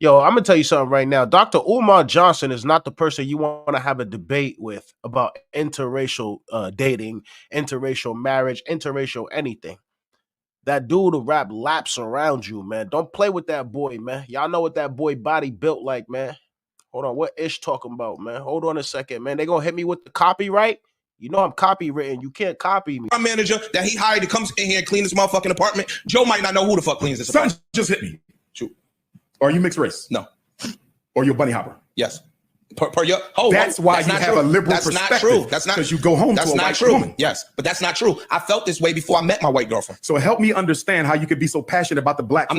Yo, I'm gonna tell you something right now. Dr. Umar Johnson is not the person you want to have a debate with about interracial dating, interracial marriage, interracial anything. That dude will wrap laps around you, man. Don't play with that boy, man. Y'all know what that boy body built like, man. Hold on, what Ish talking about, man? Hold on a second, man. They gonna hit me with the copyright? You know I'm copywritten. You can't copy me. My manager that he hired to come in here and clean this motherfucking apartment. Joe might not know who the fuck cleans this apartment. Something just hit me. Shoot. Are you mixed race? No. Or you a bunny hopper? Yes. Per your that's why you have a liberal that's perspective. That's not true. That's not because you go home that's to a not white true. woman. Yes, but that's not true. I felt this way before I met my white girlfriend. So help me understand how you could be so passionate about the black. I'm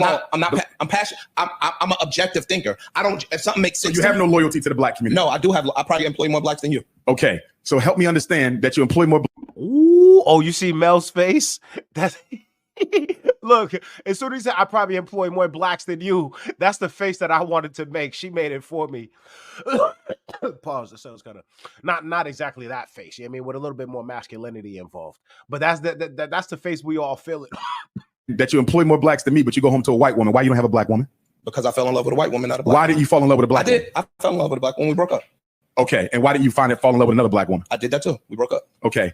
passionate. I'm an objective thinker. I don't. If something makes sense, so you have no loyalty to the black community. No, I do have. I probably employ more blacks than you. Okay, so help me understand that you employ more. Ooh, oh, you see Mel's face? That's look. As soon as he said, "I probably employ more blacks than you," that's the face that I wanted to make. She made it for me. Pause. That sounds kind of not exactly that face. You know what I mean, with a little bit more masculinity involved. But that's the face we all feel it. That you employ more blacks than me, but you go home to a white woman. Why you don't have a black woman? Because I fell in love with a white woman, not a black. Why didn't you fall in love with a black woman? I fell in love with a black woman. We broke up. Okay, and why didn't you fall in love with another black woman? I did that too. We broke up. Okay.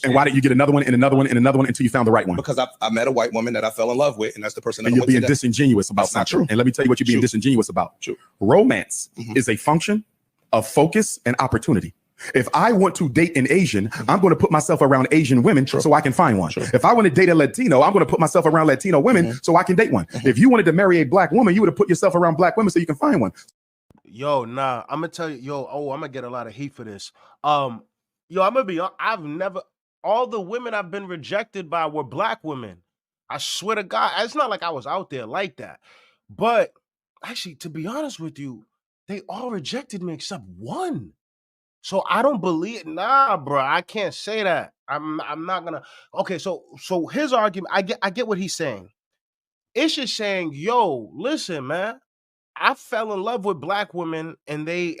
And why didn't you get another one and another one and another one until you found the right one? Because I met a white woman that I fell in love with, and that's the person. And you're being disingenuous about that's not true. And let me tell you what you're being disingenuous about. True. Romance is a function of focus and opportunity. If I want to date an Asian, I'm going to put myself around Asian women so I can find one. If I want to date a Latino, I'm going to put myself around Latino women so I can date one. If you wanted to marry a black woman, you would have put yourself around black women so you can find one. Yo, nah, I'm gonna tell you, I'm gonna get a lot of heat for this. I'm gonna be I've never all the women I've been rejected by were black women. I swear to God, it's not like I was out there like that. But actually, to be honest with you, they all rejected me except one. So I don't believe bro. I can't say that. I'm not gonna. Okay, so his argument, I get what he's saying. It's just saying, yo, listen, man. I fell in love with black women and they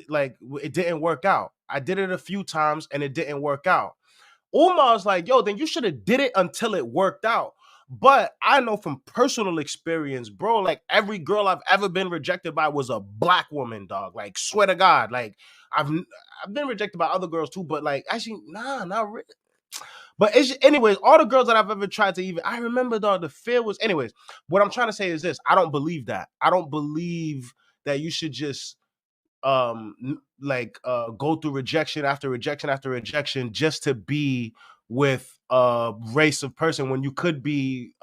like it didn't work out. I did it a few times and it didn't work out. Umar's like, yo, then you should have did it until it worked out. But I know from personal experience, bro, like every girl I've ever been rejected by was a black woman, dog. Like, swear to God, like I've been rejected by other girls too, but like actually, not really. But anyways, all the girls that I've ever tried to I remember, dog, the fear was, anyways, what I'm trying to say is this. I don't believe that. I don't believe that you should just go through rejection after rejection after rejection just to be with a race of person when you could be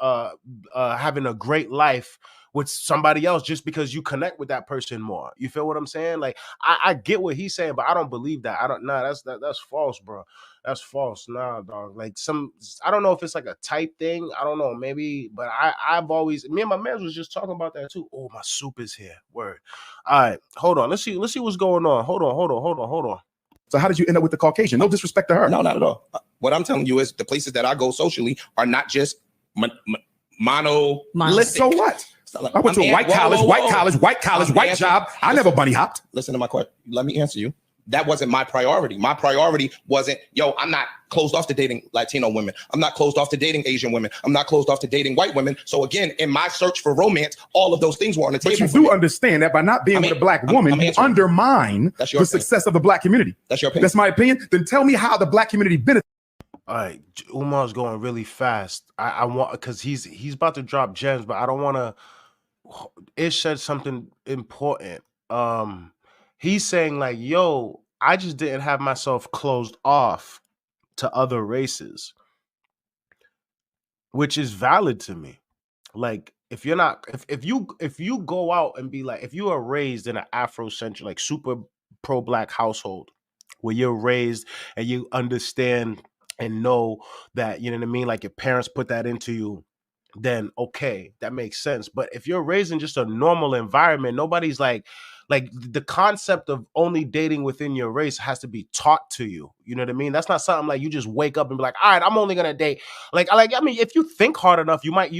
having a great life with somebody else just because you connect with that person more. You feel what I'm saying? Like I get what he's saying, but I don't believe that. That's false, bro. That's false. Nah, dog. Like I don't know if it's like a type thing. I don't know, maybe, but I've always, me and my man was just talking about that too. Oh, my soup is here. Word. All right, hold on. Let's see what's going on. Hold on. So how did you end up with the Caucasian? No disrespect to her. No, not at all. What I'm telling you is the places that I go socially are not just monolithic. So what? I went to a white college, white job. I never bunny hopped. Listen to my question. Let me answer you. That wasn't my priority. My priority wasn't, I'm not closed off to dating Latino women. I'm not closed off to dating Asian women. I'm not closed off to dating white women. So again, in my search for romance, all of those things were on the table. But you do understand that by not being with a black woman, you undermine the success of the black community. That's your opinion. That's my opinion. Then tell me how the black community benefits. All right, Umar's going really fast. I want, because he's about to drop gems, but I don't want to. Ish said something important. He's saying like, yo, I just didn't have myself closed off to other races, which is valid to me. Like, if you're not, if you go out and be like, if you are raised in an Afrocentric, like super pro-black household, where you're raised and you understand and know that, you know what I mean, like your parents put that into you, then okay, that makes sense. But if you're raised in just a normal environment, nobody's like like the concept of only dating within your race has to be taught to you. You know what I mean? That's not something like you just wake up and be like, all right, I'm only gonna date. I mean, if you think hard enough, you might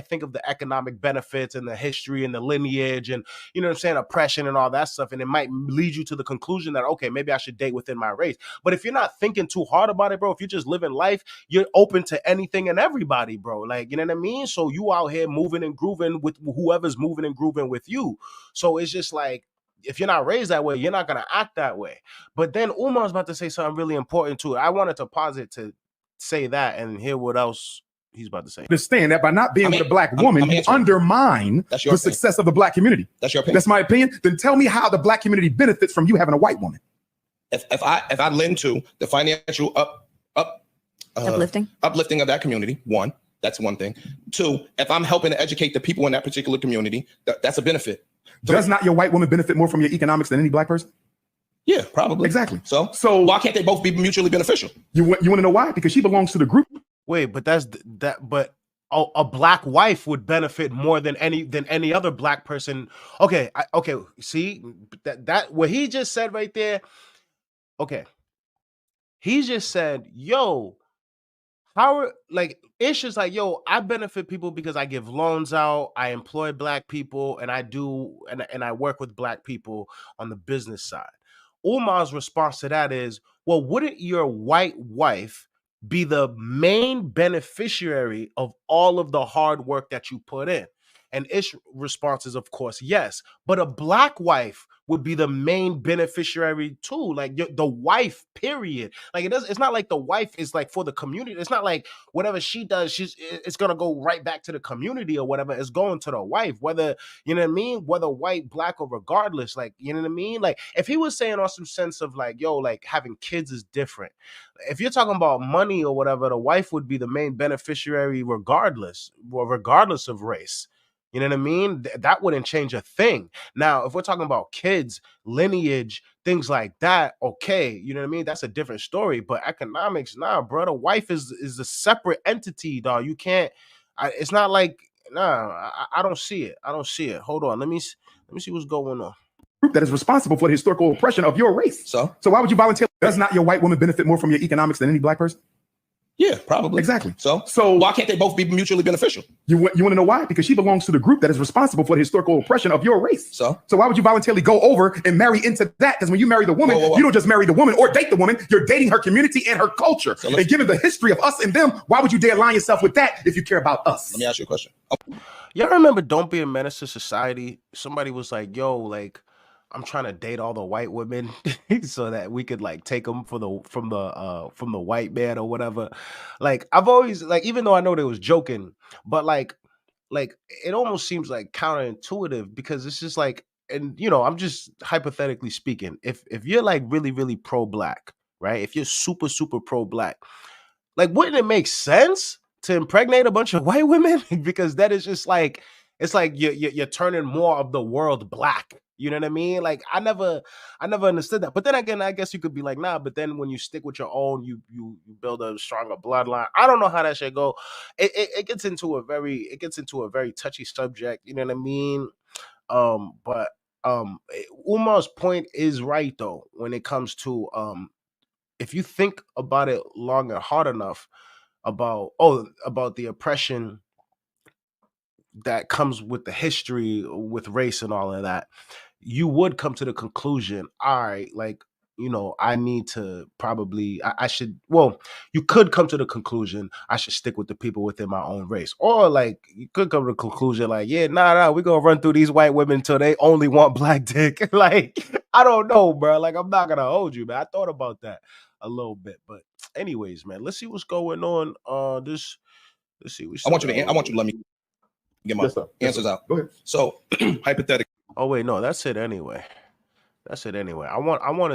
think of the economic benefits and the history and the lineage and, you know what I'm saying, oppression and all that stuff, and it might lead you to the conclusion that, okay, maybe I should date within my race. But if you're not thinking too hard about it, bro, if you're just living life, you're open to anything and everybody, bro. Like, you know what I mean? So you out here moving and grooving with whoever's moving and grooving with you. So it's just like, if you're not raised that way, you're not gonna act that way. But then Umar's about to say something really important too. I wanted to pause it to say that and hear what else he's about to say. Understand that by not being with a black woman, you undermine the success of the black community. That's your opinion. That's my opinion. Then tell me how the black community benefits from you having a white woman. If I lend to the financial uplifting of that community, one, that's one thing. Two, if I'm helping to educate the people in that particular community, that's a benefit. Does not your white woman benefit more from your economics than any black person? Yeah, probably. Exactly. So why can't they both be mutually beneficial? You want to know why? Because she belongs to the group. Wait, but but a black wife would benefit more than any other black person. Okay, okay. See that what he just said right there. Okay, he just said, "Yo, Ish is like, yo, I benefit people because I give loans out, I employ black people, and I work with black people on the business side." Umar's response to that is, well, wouldn't your white wife be the main beneficiary of all of the hard work that you put in? And Ish's response is, of course, yes. But a black wife would be the main beneficiary too. Like the wife, period. Like it's not like the wife is like for the community. It's not like whatever she does, it's gonna go right back to the community or whatever. It's going to the wife, whether, you know what I mean, whether white, black, or regardless. Like, you know what I mean? Like if he was saying on some sense of like, yo, like having kids is different. If you're talking about money or whatever, the wife would be the main beneficiary regardless of race. You know what I mean? That wouldn't change a thing. Now, if we're talking about kids, lineage, things like that, okay, you know what I mean? That's a different story. But economics, nah, bro. The wife is a separate entity, dog. You can't. It's not like, nah. I don't see it. I don't see it. Hold on. Let me see what's going on. Group that is responsible for the historical oppression of your race. So why would you volunteer? Does not your white woman benefit more from your economics than any black person? Yeah, probably. Exactly. So why can't they both be mutually beneficial? You want to know why? Because she belongs to the group that is responsible for the historical oppression of your race. So why would you voluntarily go over and marry into that? Because when you marry the woman, you don't just marry the woman or date the woman. You're dating her community and her culture. So and given the history of us and them, why would you dare align yourself with that if you care about us? Let me ask you a question. Y'all remember Don't Be a Menace to Society? Somebody was like, yo, like, I'm trying to date all the white women so that we could like take them from the white man or whatever. Like I've always like, even though I know they was joking, but like it almost seems like counterintuitive because it's just like, and you know, I'm just hypothetically speaking, if you're like really, really pro-black, right? If you're super, super pro-black, like wouldn't it make sense to impregnate a bunch of white women? Because that is just like, it's like you're turning more of the world black. You know what I mean? Like I never understood that. But then again, I guess you could be like, nah, but then when you stick with your own, you build a stronger bloodline. I don't know how that should go. It gets into a very touchy subject, you know what I mean? But Umar's point is right though, when it comes to if you think about it long and hard enough about the oppression that comes with the history with race and all of that, you would come to the conclusion, all right, like, you know, I need to probably, I should, well, you could come to the conclusion, I should stick with the people within my own race. Or like, you could come to the conclusion like, yeah, nah, we're going to run through these white women until they only want black dick. Like, I don't know, bro. Like, I'm not going to hold you, man. I thought about that a little bit. But anyways, man, let's see what's going on. Let's see. I want you to let me get my answers out. Go ahead. So hypothetically. Oh wait, no, that's it anyway. I want to